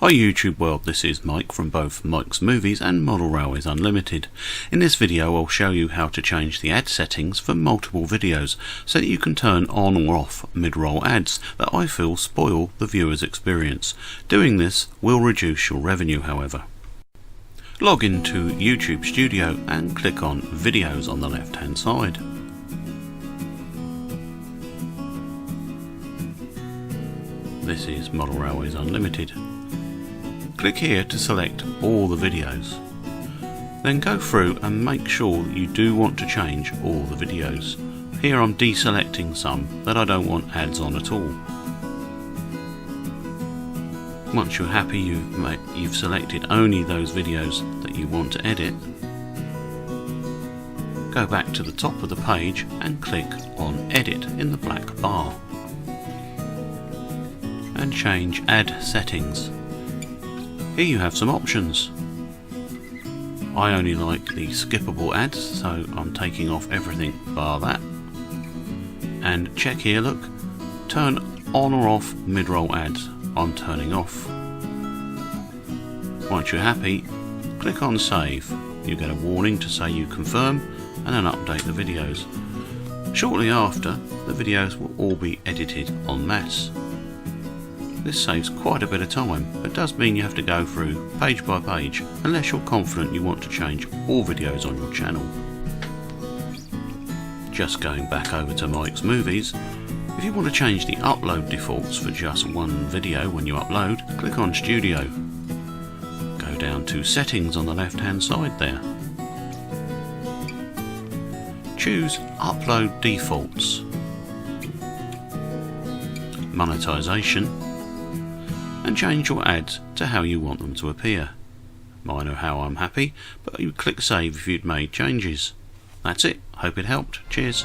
Hi YouTube world, this is Mike from both Mike's Movies and Model Railways Unlimited. In this video I'll show you how to change the ad settings for multiple videos so that you can turn on or off mid-roll ads that I feel spoil the viewer's experience. Doing this will reduce your revenue however. Log into YouTube Studio and click on Videos on the left hand side. This is Model Railways Unlimited. Click here to select all the videos. Then go through and make sure that you do want to change all the videos. Here I'm deselecting some that I don't want ads on at all. Once you're happy you've selected only those videos that you want to edit, go back to the top of the page and click on Edit in the black bar. And change Ad Settings. Here you have some options. I only like the skippable ads, so I'm taking off everything bar that. And check here, look, turn on or off mid-roll ads. I'm turning off. Once you're happy, click on Save. You get a warning to say you confirm and then update the videos. Shortly after, the videos will all be edited en masse. This saves quite a bit of time, but does mean you have to go through page by page unless you're confident you want to change all videos on your channel. Just going back over to Mike's Movies, if you want to change the upload defaults for just one video when you upload, click on Studio. Go down to Settings on the left hand side there. Choose Upload Defaults, Monetization, and change your ads to how you want them to appear. Mine are how I'm happy, but you click Save if you'd made changes. That's it. Hope it helped. Cheers.